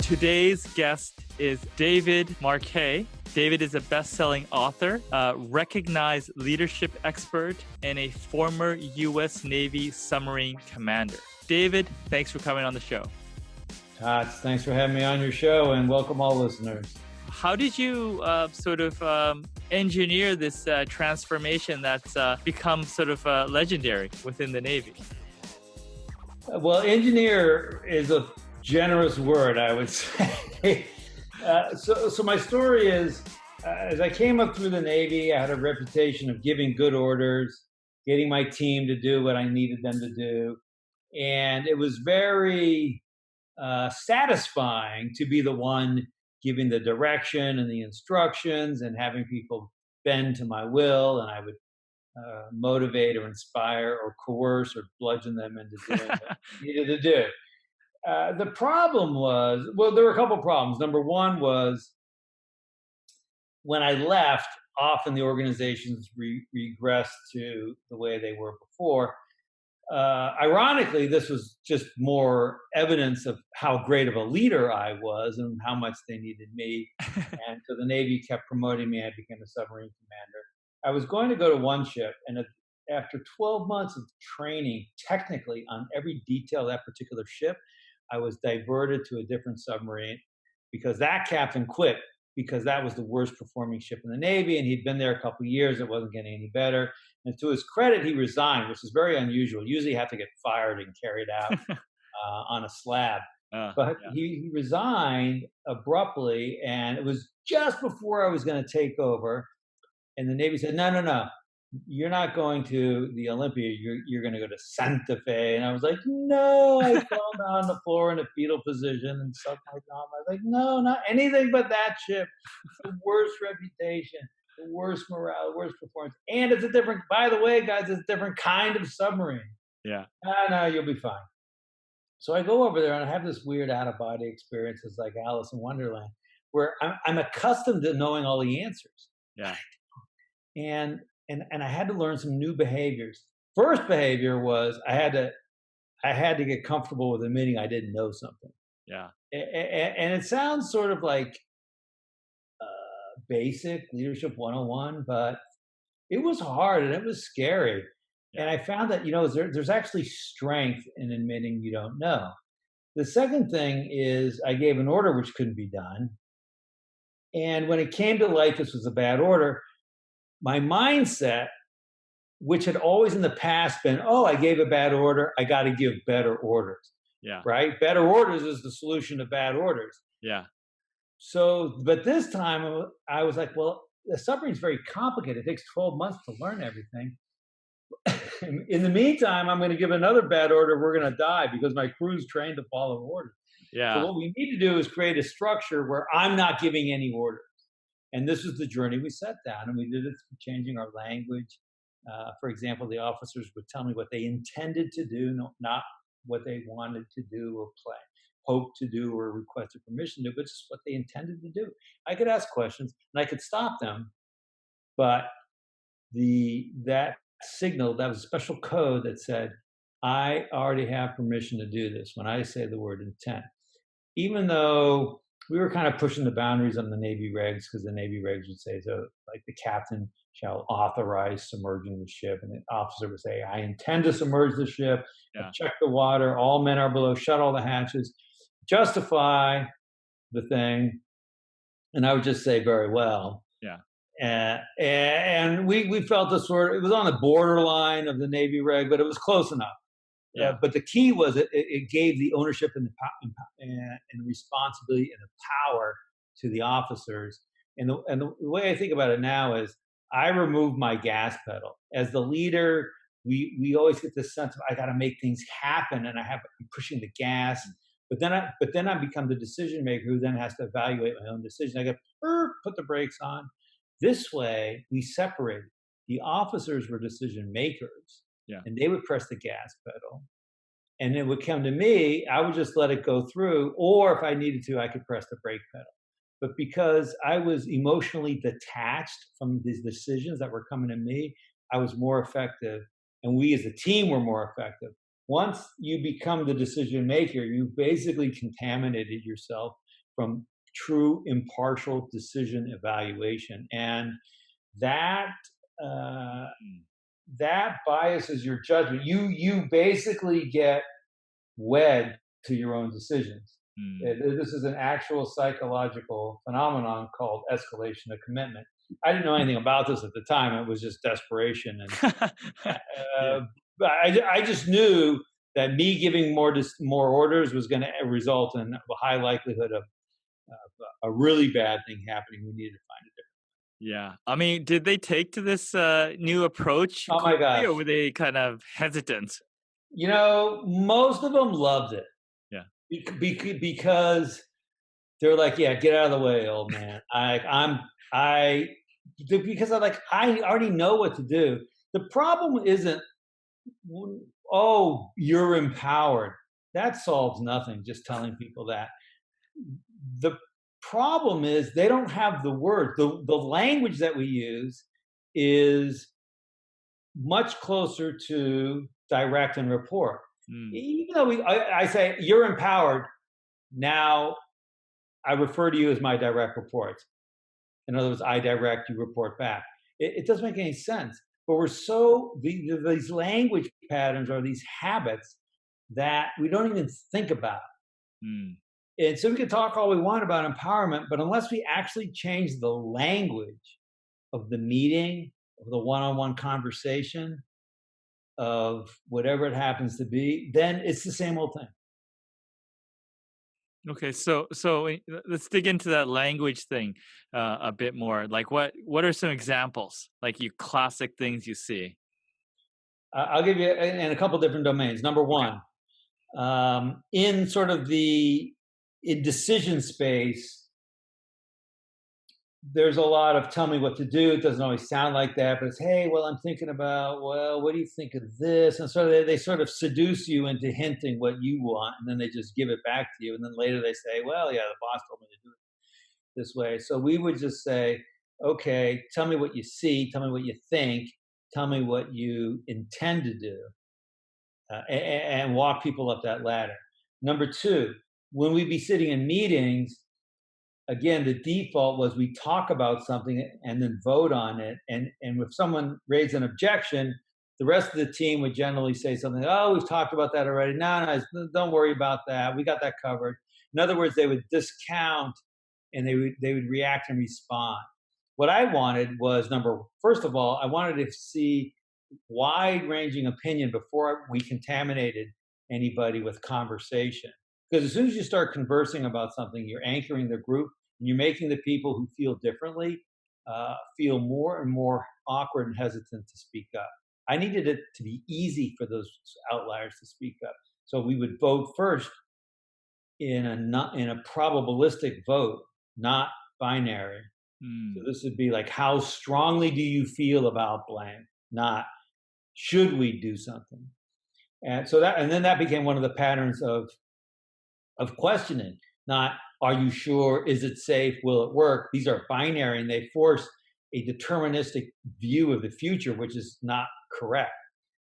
Today's guest is David Marquet. David is a best-selling author, a recognized leadership expert, and a former US Navy Submarine Commander. David, thanks for coming on the show. Tats, thanks for having me on your show, and welcome all listeners. How did you engineer this transformation that's become legendary within the Navy? Well, engineer is a generous word, I would say. So my story is, as I came up through the Navy, I had a reputation of giving good orders, getting my team to do what I needed them to do. And it was very satisfying to be the one giving the direction and the instructions and having people bend to my will, and I would motivate or inspire or coerce or bludgeon them into doing what I needed to do. The problem was, well, there were a couple of problems. Number one was when I left, often the organizations regressed to the way they were before. Ironically, this was just more evidence of how great of a leader I was and how much they needed me. And so the Navy kept promoting me. I became a submarine commander. I was going to go to one ship, and after 12 months of training technically on every detail of that particular ship, I was diverted to a different submarine because that captain quit because that was the worst performing ship in the Navy, and he'd been there a couple of years. It wasn't getting any better. And to his credit, he resigned, which is very unusual. Usually you have to get fired and carried out on a slab. But yeah. He resigned abruptly, and it was just before I was going to take over. And the Navy said, no, you're not going to the Olympia. You're going to go to Santa Fe. And I was like, no, I fell down on the floor in a fetal position and sucked my thumb. I was like, no, not anything but that ship. It's the worst reputation, the worst morale, the worst performance. And it's a different, by the way, guys, it's a different kind of submarine. Yeah. No, you'll be fine. So I go over there and I have this weird out-of-body experience. It's like Alice in Wonderland, where I'm accustomed to knowing all the answers. Yeah. And I had to learn some new behaviors. First behavior was I had to get comfortable with admitting I didn't know something. Yeah. And it sounds sort of like basic leadership 101, but it was hard and it was scary. Yeah. And I found that, there's actually strength in admitting you don't know. The second thing is I gave an order which couldn't be done. And when it came to light, this was a bad order. My mindset, which had always in the past been, I gave a bad order, I got to give better orders. Yeah. Right? Better orders is the solution to bad orders. Yeah. So, but this time I was like, well, the submarine's very complicated. It takes 12 months to learn everything. In the meantime, I'm going to give another bad order. We're going to die because my crew's trained to follow orders. Yeah. So what we need to do is create a structure where I'm not giving any orders. And this was the journey we set down, and we did it through changing our language. For example, the officers would tell me what they intended to do, not what they wanted to do or hoped to do or requested permission to, but just what they intended to do. I could ask questions, and I could stop them, but that signal, that was a special code that said, I already have permission to do this when I say the word intent. Even though we were kind of pushing the boundaries on the Navy regs, because the Navy regs would say, so like the captain shall authorize submerging the ship, and the officer would say, I intend to submerge the ship, check the water, all men are below, shut all the hatches, justify the thing. And I would just say, very well. Yeah. And we felt it was on the borderline of the Navy reg, but it was close enough. Yeah. But the key was it gave the ownership and the responsibility and the power to the officers. And the way I think about it now is I remove my gas pedal. As the leader, we always get this sense of I got to make things happen, and I'm pushing the gas. But then I become the decision maker who then has to evaluate my own decision. I go put the brakes on. This way, we separated. The officers were decision makers. Yeah. And they would press the gas pedal, and it would come to me. I would just let it go through, or if I needed to, I could press the brake pedal. But because I was emotionally detached from these decisions that were coming to me, I was more effective, and we as a team were more effective. Once you become the decision maker, you basically contaminated yourself from true impartial decision evaluation, and that uh, that biases your judgment. You basically get wed to your own decisions. Mm. This is an actual psychological phenomenon called escalation of commitment. I didn't know anything about this at the time. It was just desperation, and Yeah. but I just knew that me giving more orders was going to result in a high likelihood of a really bad thing happening. We needed to find a different. Yeah. I mean, did they take to this new approach Oh my quickly, or gosh! were they kind of hesitant? Most of them loved it Yeah. because they're like, "Yeah, get out of the way, old man." I because I already know what to do. The problem isn't, oh, you're empowered. That solves nothing. Just telling people that. The problem is they don't have the word. The language that we use is much closer to direct and report. Mm. Even though I say you're empowered, now I refer to you as my direct reports. In other words, I direct, you report back. It doesn't make any sense. But we're these language patterns are these habits that we don't even think about. Mm. And so we can talk all we want about empowerment, but unless we actually change the language of the meeting, of the one-on-one conversation, of whatever it happens to be, then it's the same old thing. Okay, let's dig into that language thing a bit more. Like, what are some examples? Like, you classic things you see. I'll give you in a couple different domains. Number Okay. one, in sort of the in decision space, there's a lot of tell me what to do. It doesn't always sound like that, but it's, hey, well, I'm thinking about, well, what do you think of this? And so they sort of seduce you into hinting what you want, and then they just give it back to you. And then later they say, well, yeah, the boss told me to do it this way. So we would just say, okay, tell me what you see, tell me what you think, tell me what you intend to do, and walk people up that ladder. Number two, when we be sitting in meetings, again, the default was we talk about something and then vote on it. And if someone raised an objection, the rest of the team would generally say something, oh, we've talked about that already. No, no, don't worry about that. We got that covered. In other words, they would discount and they would react and respond. What I wanted was first of all, I wanted to see wide ranging opinion before we contaminated anybody with conversation. Because as soon as you start conversing about something, you're anchoring the group and you're making the people who feel differently feel more and more awkward and hesitant to speak up. I needed it to be easy for those outliers to speak up. So we would vote first in a probabilistic vote, not binary. So Mm. this would be like, how strongly do you feel about blank? Not should we do something? And then that became one of the patterns of questioning. Not are you sure? Is it safe? Will it work? These are binary, and they force a deterministic view of the future, which is not correct.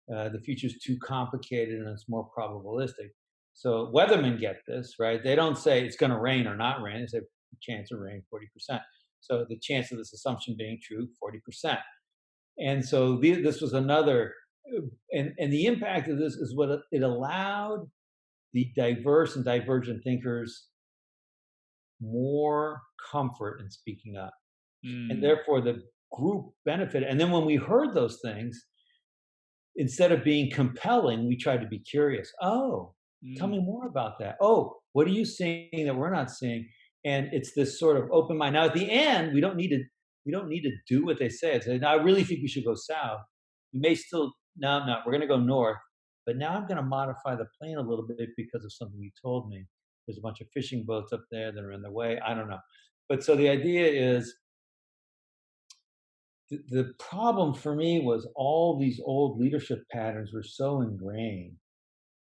The future is too complicated and it's more probabilistic. So weathermen get this, right? They don't say it's going to rain or not rain. They say chance of rain 40%. So the chance of this assumption being true 40%. And so this was another, and the impact of this is what it allowed the diverse and divergent thinkers more comfort in speaking up. And Mm. therefore the group benefited. And then when we heard those things, instead of being compelling, we tried to be curious. Oh, tell me Mm. more about that. Oh, what are you seeing that we're not seeing? And it's this sort of open mind. Now at the end, we don't need to do what they say. It's, I really think we should go south. You may still, no, no, we're going to go north. But now I'm going to modify the plane a little bit because of something you told me. There's a bunch of fishing boats up there that are in the way. I don't know. But so the idea is the problem for me was all these old leadership patterns were so ingrained.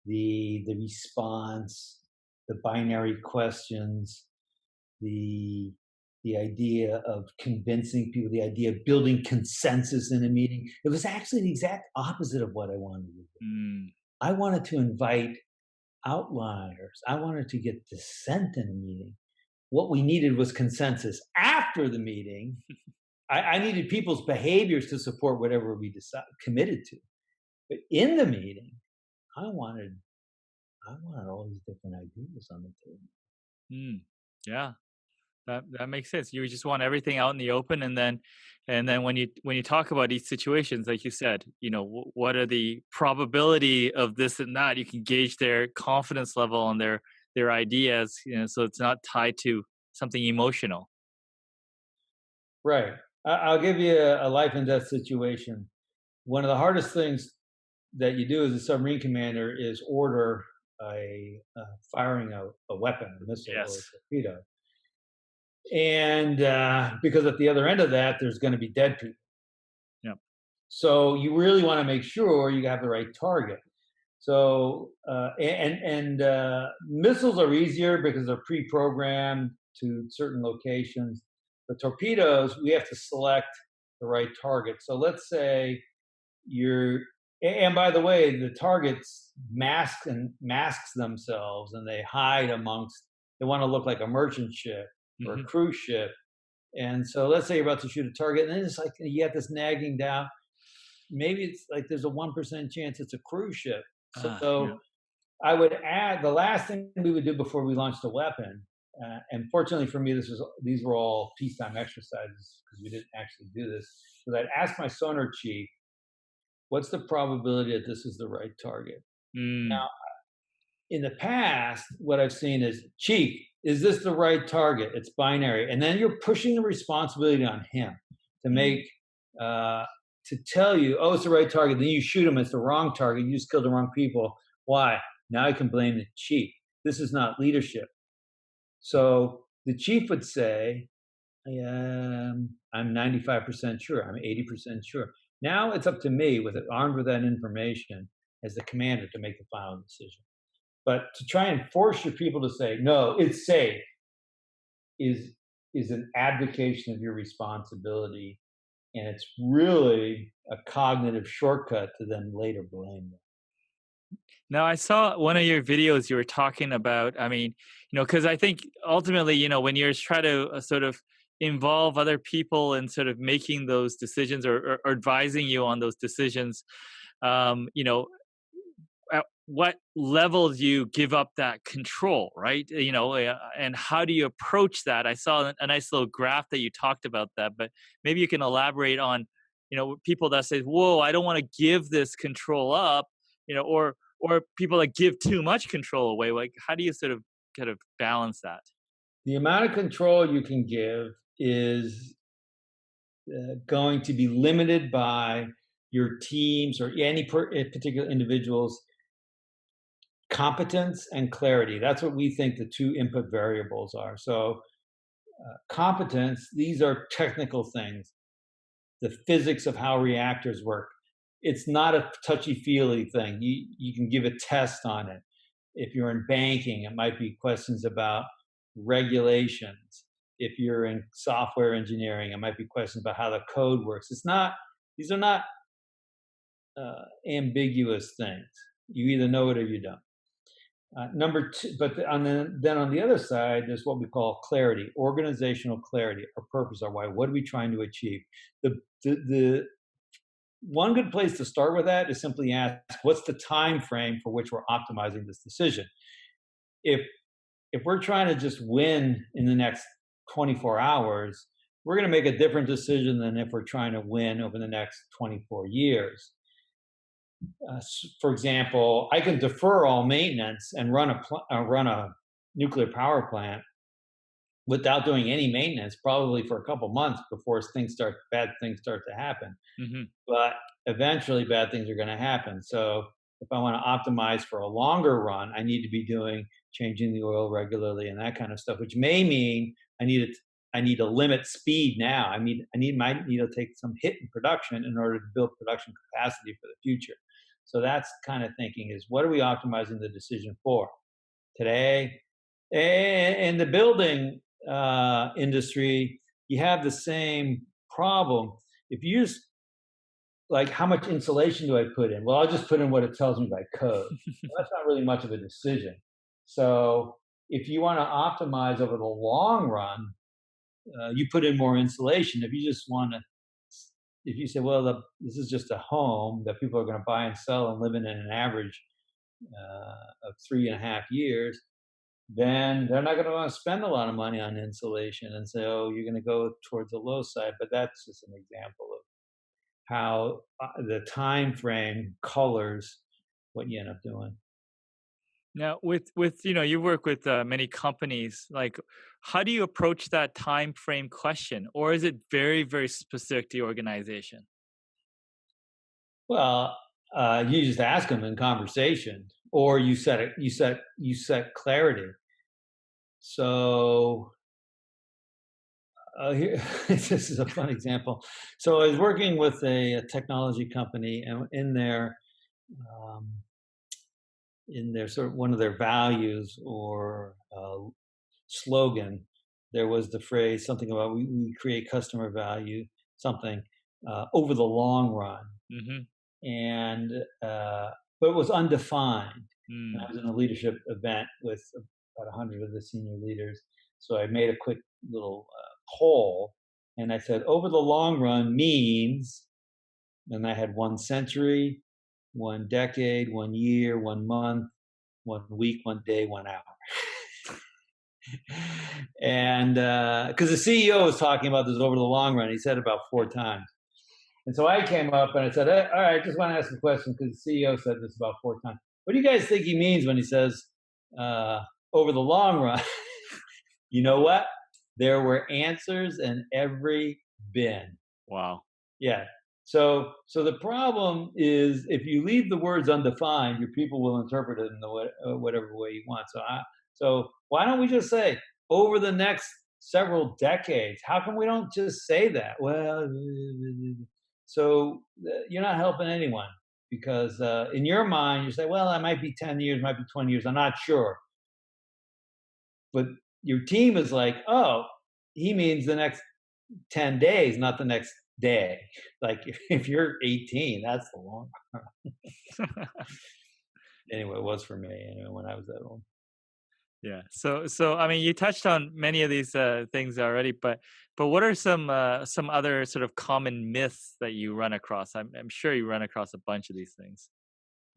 The response, the binary questions, the the idea of convincing people, the idea of building consensus in a meeting. It was actually the exact opposite of what I wanted to do. Mm. I wanted to invite outliers. I wanted to get dissent in a meeting. what we needed was consensus after the meeting. I needed people's behaviors to support whatever we committed to. But in the meeting, I wanted all these different ideas on the table. Yeah, that makes sense. You just want everything out in the open, and then when you talk about these situations, like you said, what are the probability of this and that? You can gauge their confidence level on their ideas, so it's not tied to something emotional. Right. I'll give you a life and death situation. One of the hardest things that you do as a submarine commander is order firing a weapon, a missile or a Yes. torpedo. And because at the other end of that, there's going to be dead people. Yeah. So you really want to make sure you have the right target. So missiles are easier because they're pre-programmed to certain locations. The torpedoes, we have to select the right target. So let's say and by the way, the targets masks themselves, and they hide amongst. They want to look like a merchant ship or a cruise ship. And so let's say you're about to shoot a target, and then it's like you have this nagging doubt. Maybe it's like there's a 1% chance it's a cruise ship. Yeah. So I would add the last thing we would do before we launched a weapon. And fortunately for me, these were all peacetime exercises because we didn't actually do this. Because I'd ask my sonar chief, "What's the probability that this is the right target?" Now, in the past, what I've seen is, "Chief, is this the right target?" It's binary, and then you're pushing the responsibility on him to make to tell you, "Oh, it's the right target." Then you shoot him; it's the wrong target. You just killed the wrong people. Why? Now I can blame the chief. This is not leadership. So the chief would say, "I'm 95% sure. I'm 80% sure." Now it's up to me, armed with that information, as the commander, to make the final decision. But to try and force your people to say, "No, it's safe," is an abdication of your responsibility, and it's really a cognitive shortcut to then later blame them. Now, I saw one of your videos you were talking about. I mean, because I think ultimately, when you're trying to sort of involve other people in sort of making those decisions or advising you on those decisions, at what level do you give up that control, right? And how do you approach that? I saw a nice little graph that you talked about that, but maybe you can elaborate on, people that say, "Whoa, I don't want to give this control up," or people that give too much control away. Like, how do you sort of kind of balance that? The amount of control you can give is going to be limited by your teams or any particular individual's competence and clarity. That's what we think the two input variables are. So, competence, these are technical things, the physics of how reactors work. It's not a touchy-feely thing. You can give a test on it. If you're in banking, it might be questions about regulations. If you're in software engineering, it might be questions about how the code works. These are not ambiguous things. You either know it or you don't. Number two, but then on the other side, there's what we call clarity, organizational clarity, our purpose, our why. What are we trying to achieve? The one good place to start with that is simply ask, what's the time frame for which we're optimizing this decision? If we're trying to just win in the next 24 hours, we're going to make a different decision than if we're trying to win over the next 24 years. For example, I can defer all maintenance and run a nuclear power plant without doing any maintenance, probably for a couple months before bad things start to happen. But eventually, bad things are going to happen. So if I want to optimize for a longer run, I need to be changing the oil regularly and that kind of stuff, which may mean I need to limit speed now. I might need to take some hit in production in order to build production capacity for the future. So that's kind of thinking is, what are we optimizing the decision for today? In the building industry, you have the same problem. If you just like, how much insulation do I put in? Well, I'll just put in what it tells me by code. Well, that's not really much of a decision. So if you want to optimize over the long run, you put in more insulation. If you just want to, if you say, well, this is just a home that people are going to buy and sell and live in an average of 3.5 years, then they're not going to want to spend a lot of money on insulation. And so you're going to go towards the low side. But that's just an example of how the time frame colors what you end up doing. Now, with you work with many companies. Like, how do you approach that time frame question, or is it very, very specific to the organization? Well, you just ask them in conversation, or you set it. You set clarity. So here, this is a fun example. So I was working with a technology company, and um, in their sort of one of their values or slogan, there was the phrase something about we create customer value, something over the long run, Mm-hmm. and but it was undefined. And I Mm. was in a leadership event with about 100 of the senior leaders, so I made a quick little poll, and I said, over the long run means, and I had 1 century, 1 decade, 1 year, 1 month, 1 week, 1 day, 1 hour. And because the CEO was talking about this over the long run, he said about 4 times. And so I came up and I said, all right, I just want to ask a question because the CEO said this about 4 times. What do you guys think he means when he says over the long run? You know what? There were answers in every bin. Wow. Yeah. So the problem is if you leave the words undefined, your people will interpret it in the whatever way you want. So why don't we just say over the next several decades? How come we don't just say that? Well, so you're not helping anyone because in your mind you say, well, it might be 10 years, might be 20 years. I'm not sure. But your team is like, oh, he means the next 10 days, not the next day. Like if you're 18, that's the long run. Anyway, it was for me anyway when I was that old. Yeah. So I mean, you touched on many of these things already, but what are some other sort of common myths that you run across? I'm sure you run across a bunch of these things.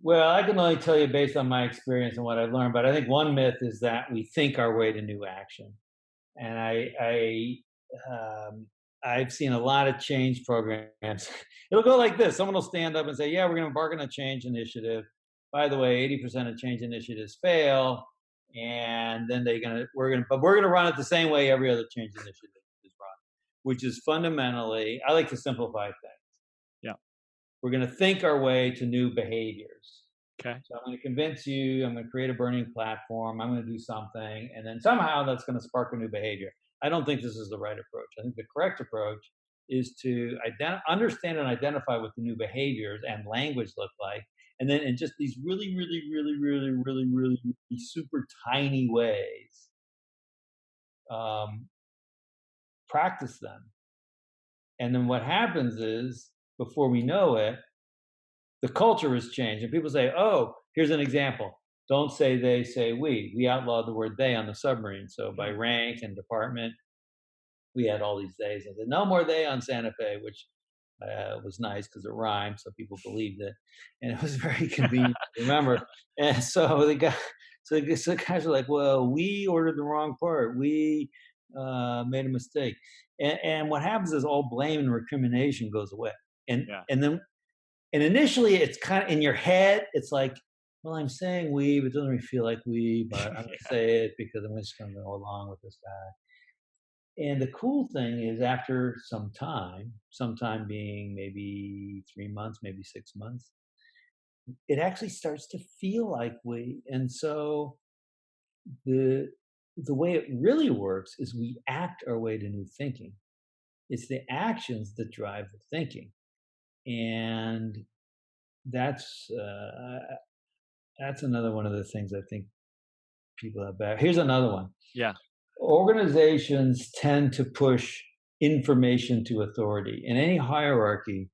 Well, I can only tell you based on my experience and what I've learned, but I think one myth is that we think our way to new action. And I've seen a lot of change programs. It'll go like this: someone will stand up and say, "Yeah, we're going to embark on a change initiative. By the way, 80% of change initiatives fail, and then but we're gonna run it the same way every other change initiative is run, which is fundamentally, I like to simplify things. Yeah. We're going to think our way to new behaviors. Okay. So I'm going to convince you, I'm going to create a burning platform, I'm going to do something, and then somehow that's going to spark a new behavior. I don't think this is the right approach. I think the correct approach is to understand and identify what the new behaviors and language look like, and then in just these really, really, really, really, really, really, really super tiny ways, practice them. And then what happens is, before we know it, the culture has changed. And people say, oh, here's an example. Don't say they, say we. We outlawed the word they on the submarine. So by rank and department, we had all these days. I said, no more they on Santa Fe, which was nice because it rhymed, so people believed it. And it was very convenient to remember. And so the guys are like, well, we ordered the wrong part. We made a mistake. And what happens is all blame and recrimination goes away. And Yeah. and initially, it's kind of in your head. It's like, well, I'm saying we, but it doesn't really feel like we. But I'm going to say it because I'm just going to go along with this guy. And the cool thing is, after some time being maybe 3 months, maybe 6 months, it actually starts to feel like we. And so the way it really works is we act our way to new thinking. It's the actions that drive the thinking. And that's another one of the things I think people have back. Here's another one. Yeah. Organizations tend to push information to authority. In any hierarchy,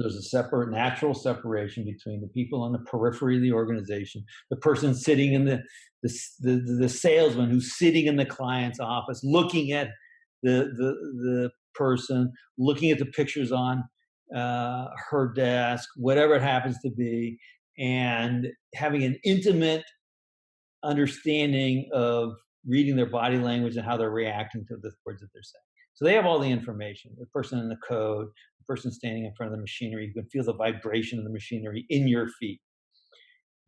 There's a separate natural separation between the people on the periphery of the organization, the person sitting in the salesman who's sitting in the client's office, looking at the person, looking at the pictures on her desk, whatever it happens to be, and having an intimate understanding of reading their body language and how they're reacting to the words that they're saying. So they have all the information. The person in the code, the person standing in front of the machinery, you can feel the vibration of the machinery in your feet.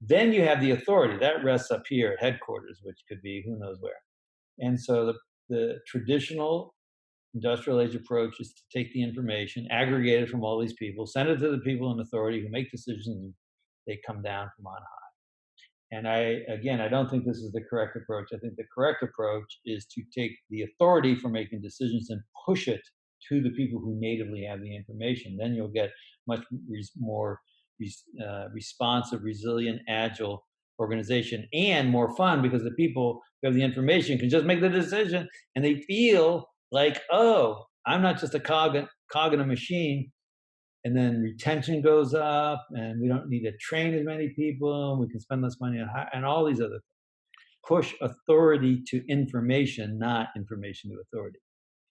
Then you have the authority that rests up here at headquarters, which could be who knows where. And so the traditional industrial age approach is to take the information, aggregate it from all these people, send it to the people in authority who make decisions, and they come down from on high. And I don't think this is the correct approach. I think the correct approach is to take the authority for making decisions and push it to the people who natively have the information. Then you'll get much more responsive, resilient, agile organization, and more fun because the people who have the information can just make the decision and they feel like, oh, I'm not just a cog in a machine. And then retention goes up, and we don't need to train as many people. We can spend less money and all these other things. Push authority to information, not information to authority.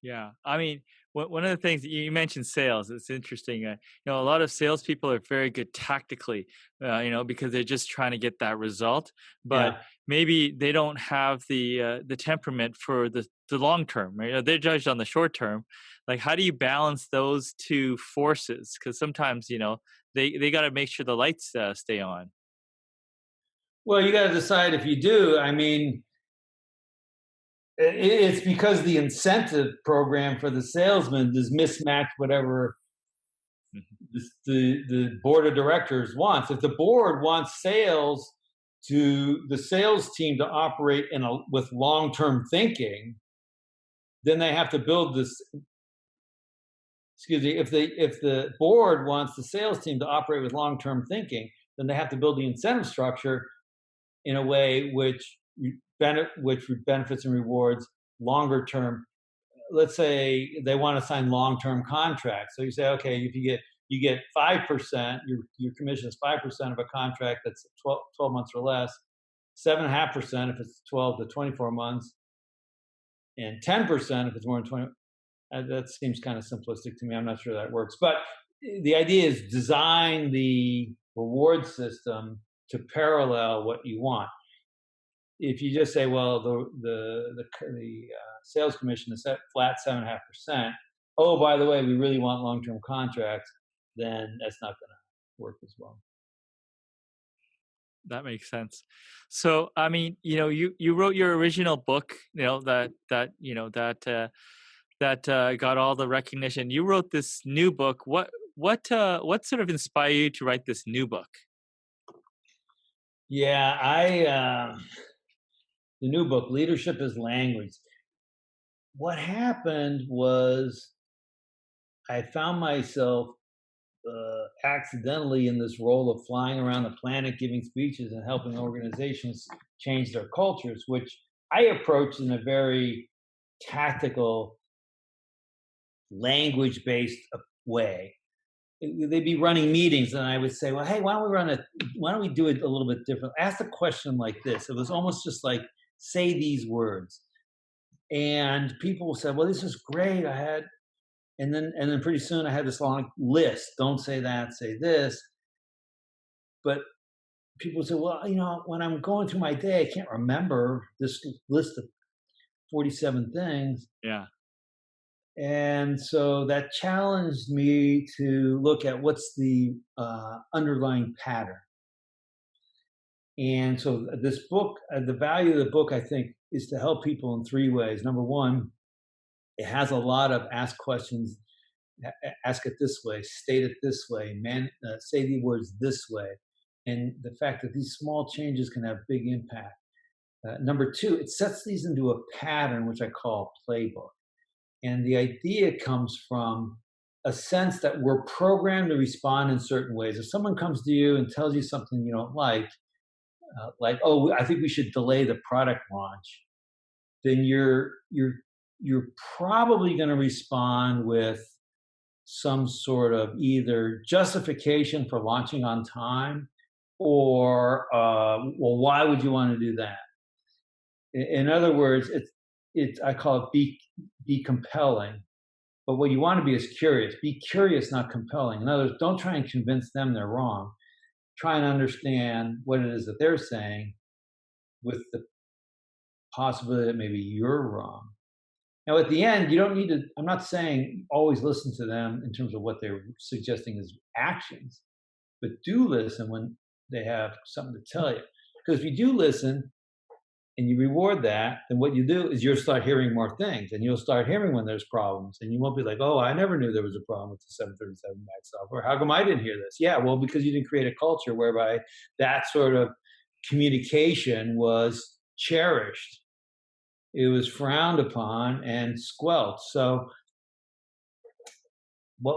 Yeah, I mean, one of the things that you mentioned sales. It's interesting. A lot of salespeople are very good tactically, because they're just trying to get that result. But Yeah. maybe they don't have the temperament for the long term. Right? They're judged on the short term. Like, how do you balance those two forces? Because sometimes, they got to make sure the lights stay on. Well, you got to decide if you do. I mean, it's because the incentive program for the salesman does mismatch whatever the board of directors wants. If the board wants the sales team to operate with long-term thinking, then they have to build this. Excuse me. If the board wants the sales team to operate with long-term thinking, then they have to build the incentive structure in a way which benefits and rewards longer term. Let's say they want to sign long-term contracts. So you say, okay, if you get 5%, your commission is 5% of a contract that's 12 months or less, 7.5% if it's 12 to 24 months, and 10% if it's more than 20. That seems kind of simplistic to me. I'm not sure that works. But the idea is design the reward system to parallel what you want. If you just say, well, the sales commission is set flat 7.5%. Oh, by the way, we really want long-term contracts. Then that's not going to work as well. That makes sense. So, I mean, you wrote your original book, that got all the recognition. You wrote this new book. What sort of inspired you to write this new book? Yeah, the new book, Leadership as Language. What happened was I found myself accidentally in this role of flying around the planet, giving speeches and helping organizations change their cultures, which I approached in a very tactical, language-based way. They'd be running meetings, and I would say, "Well, hey, why don't we do it a little bit different? Ask a question like this." It was almost just like, "Say these words," and people said, "Well, this is great." And then pretty soon I had this long list. Don't say that, say this. But people say, well, when I'm going through my day, I can't remember this list of 47 things. Yeah. And so that challenged me to look at what's the underlying pattern. And so this book, the value of the book, I think, is to help people in three ways. Number one, it has a lot of ask questions, ask it this way, state it this way, say the words this way. And the fact that these small changes can have big impact. Number two, it sets these into a pattern, which I call playbook. And the idea comes from a sense that we're programmed to respond in certain ways. If someone comes to you and tells you something you don't like, oh, I think we should delay the product launch, then you're probably going to respond with some sort of either justification for launching on time or, well, why would you want to do that? In other words, I call it be compelling. But what you want to be is curious. Be curious, not compelling. In other words, don't try and convince them they're wrong. Try and understand what it is that they're saying with the possibility that maybe you're wrong. Now, at the end, you don't need to, I'm not saying always listen to them in terms of what they're suggesting as actions, but do listen when they have something to tell you. Because if you do listen and you reward that, then what you do is you'll start hearing more things, and you'll start hearing when there's problems, and you won't be like, oh, I never knew there was a problem with the 737 MAX software. How come I didn't hear this? Yeah, well, because you didn't create a culture whereby that sort of communication was cherished. It was frowned upon and squelched. So there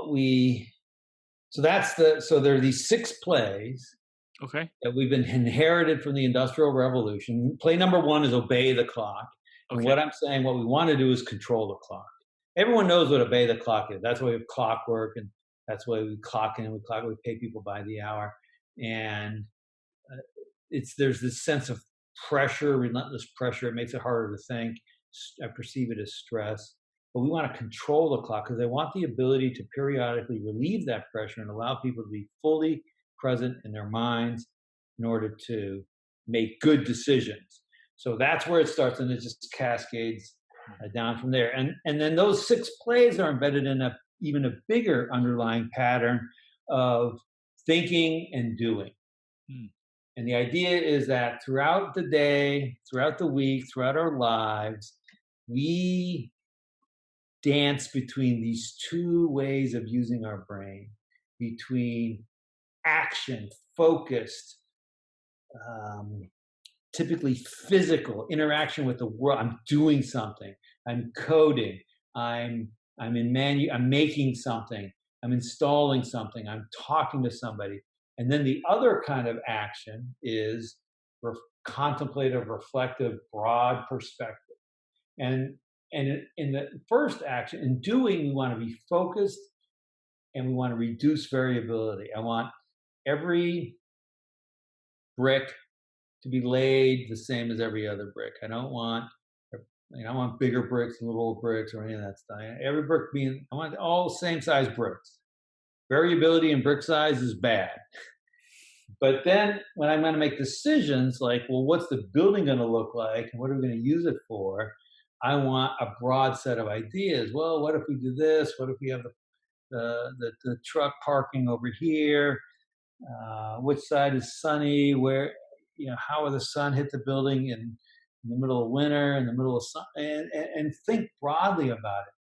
are these 6 plays Okay. that we've been inherited from the Industrial Revolution. Play number 1 is obey the clock. And Okay. what I'm saying, what we want to do is control the clock. Everyone knows what obey the clock is. That's why we have clockwork, and that's why we clock in, we pay people by the hour. And there's this sense of pressure, relentless pressure. It makes it harder to think. I perceive it as stress. But we want to control the clock because they want the ability to periodically relieve that pressure and allow people to be fully present in their minds in order to make good decisions. So that's where it starts, and it just cascades down from there. And then those 6 plays are embedded in even a bigger underlying pattern of thinking and doing. And the idea is that throughout the day, throughout the week, throughout our lives, we dance between these 2 ways of using our brain, between action, focused, typically physical interaction with the world. I'm doing something. I'm coding. I'm making something. I'm installing something. I'm talking to somebody. And then the other kind of action is contemplative, reflective, broad perspective. And in the first action, in doing, we want to be focused and we want to reduce variability. I want every brick to be laid the same as every other brick. I don't want bigger bricks and little bricks or any of that stuff. Every brick I want all same size bricks. Variability in brick size is bad. But then when I'm going to make decisions like, well, what's the building going to look like and what are we going to use it for? I want a broad set of ideas. Well, what if we do this? What if we have the truck parking over here? Which side is sunny? Where, how will the sun hit the building in the middle of winter, in the middle of summer? And think broadly about it.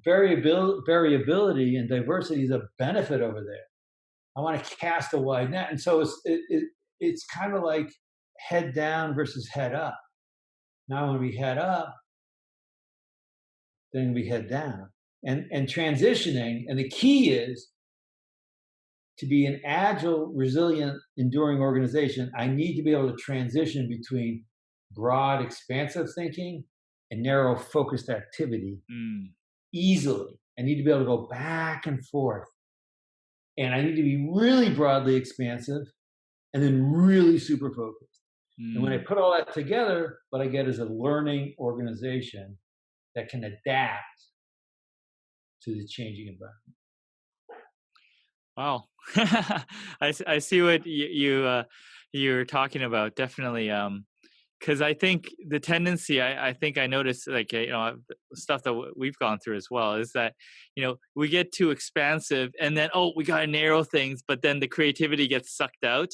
Variability and diversity is a benefit over there. I want to cast a wide net. And so it's kind of like head down versus head up. Now when we head up, then we head down. And transitioning, and the key is to be an agile, resilient, enduring organization, I need to be able to transition between broad, expansive thinking and narrow, focused activity easily. I need to be able to go back and forth. And I need to be really broadly expansive and then really super focused. And when I put all that together, what I get is a learning organization that can adapt to the changing environment. Wow. I see what you're talking about, definitely. Because I think the tendency, I think I noticed, like, stuff that we've gone through as well, is that, we get too expansive and then, we got to narrow things, but then the creativity gets sucked out,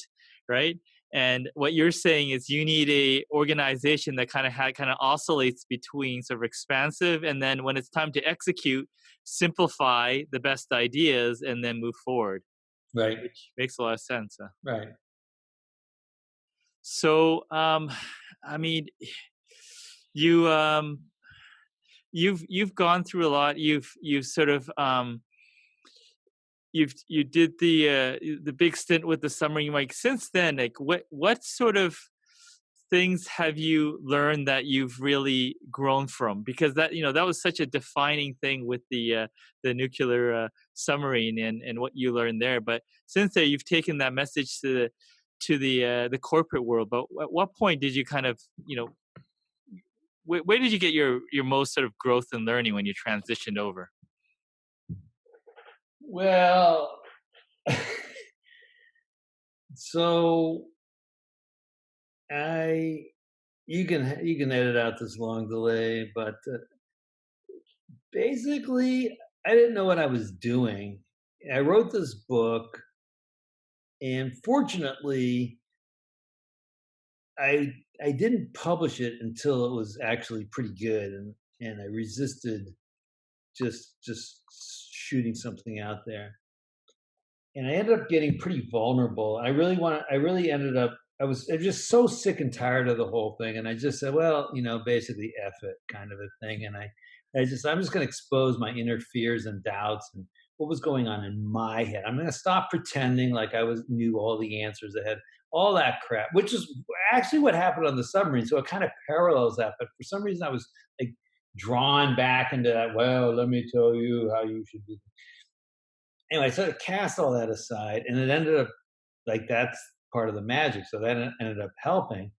right? And what you're saying is you need a organization that kind of oscillates between sort of expansive, and then when it's time to execute, simplify the best ideas and then move forward. Right. Which makes a lot of sense. Right. So, you've gone through a lot. You've sort of you did the big stint with the submarine. Like, since then, like what sort of things have you learned that you've really grown from? Because that, that was such a defining thing with the nuclear submarine and what you learned there. But since then, you've taken that message to the corporate world. But at what point did you kind of, where did you get your most sort of growth and learning when you transitioned over? Well, so I you can edit out this long delay, but basically, I didn't know what I was doing. I wrote this book, and fortunately, I I didn't publish it until it was actually pretty good, and I resisted just shooting something out there. And I ended up getting pretty vulnerable. I really ended up I was just so sick and tired of the whole thing. And I just said, well, basically F it kind of a thing. And I'm just gonna expose my inner fears and doubts and what was going on in my head. I'm gonna stop pretending like knew all the answers ahead, all that crap, which is actually what happened on the submarine. So it kind of parallels that. But for some reason I was like drawn back into that, well, let me tell you how you should do. Anyway, I sort of cast all that aside, and it ended up like that's part of the magic. So that ended up helping.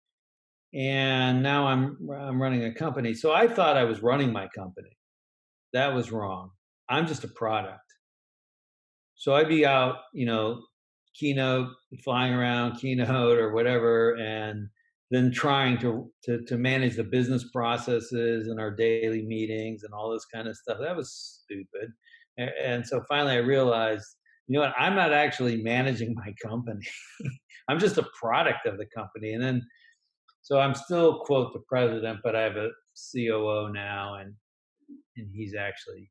And now I'm running a company. So I thought I was running my company. That was wrong. I'm just a product. So I'd be out, keynote, flying around, keynote or whatever, and then trying to manage the business processes and our daily meetings and all this kind of stuff. That was stupid. And so finally I realized, you know what, I'm not actually managing my company. I'm just a product of the company. And then so I'm still quote the president, but I have a COO now, and he's actually,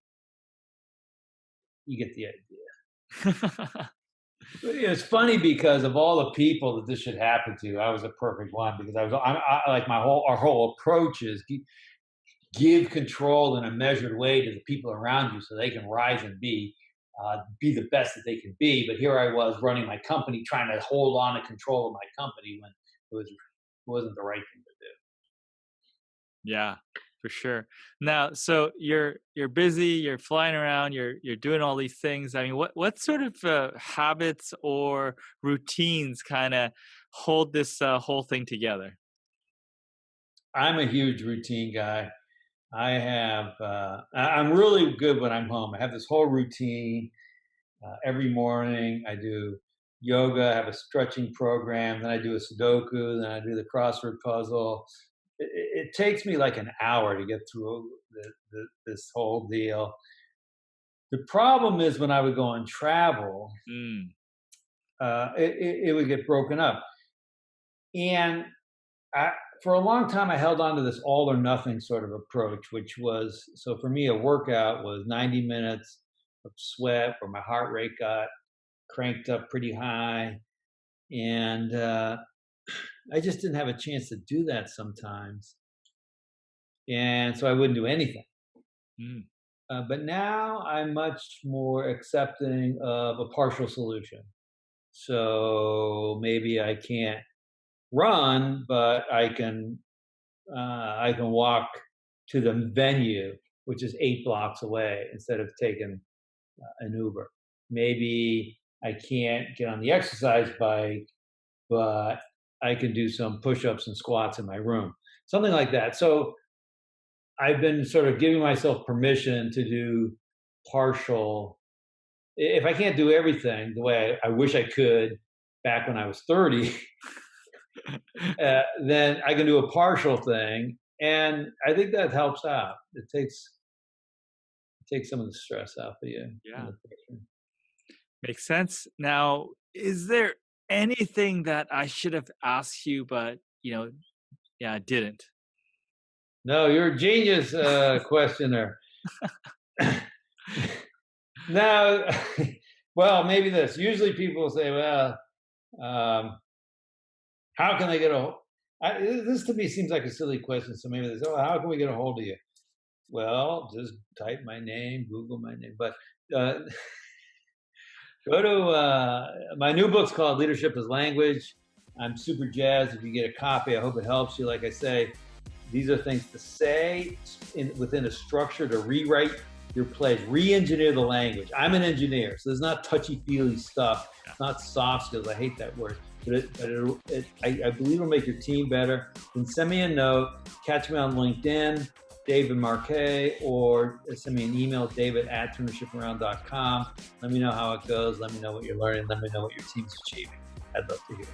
you get the idea. It's funny because of all the people that this should happen to, I was a perfect one because like our whole approach is give control in a measured way to the people around you so they can rise and be the best that they can be. But here I was running my company, trying to hold on to control of my company when wasn't the right thing to do. Yeah, for sure. Now, so you're busy, you're flying around, you're doing all these things. I mean, what sort of habits or routines kind of hold this whole thing together? I'm a huge routine guy. I'm really good when I'm home. I have this whole routine. Every morning I do yoga, I have a stretching program, then I do a Sudoku, then I do the crossword puzzle. It takes me like an hour to get through this whole deal. The problem is when I would go on travel, Mm, it would get broken up. And for a long time, I held on to this all or nothing sort of approach, which was so for me, a workout was 90 minutes of sweat where my heart rate got cranked up pretty high. And I just didn't have a chance to do that sometimes. And so I wouldn't do anything. mm, But now I'm much more accepting of a partial solution. So maybe I can't run, but I can walk to the venue, which is 8 blocks away, instead of taking an Uber. Maybe I can't get on the exercise bike, but I can do some push-ups and squats in my room, something like that. So I've been sort of giving myself permission to do partial. If I can't do everything the way I wish I could back when I was 30, then I can do a partial thing, and I think that helps out. It takes some of the stress off of you and yeah, the pressure. makes sense. Now, is there anything that I should have asked you, but yeah, I didn't? No, you're a genius questioner. No, well, maybe this. Usually people say, well, um, how can they get a hold? This to me seems like a silly question. So maybe they say, oh, how can we get a hold of you? Well, just type my name, Google my name. But uh, go to my new book's called Leadership as Language. I'm super jazzed if you get a copy. I hope it helps you. Like I say, these are things to say within a structure to rewrite your plays, re-engineer the language. I'm an engineer, so there's not touchy-feely stuff. It's not soft skills. I hate that word. But I believe it'll make your team better. Then send me a note. Catch me on LinkedIn, David Marquet, or send me an email, david@tenureship.com. Let me know how it goes. Let me know what you're learning. Let me know what your team's achieving. I'd love to hear.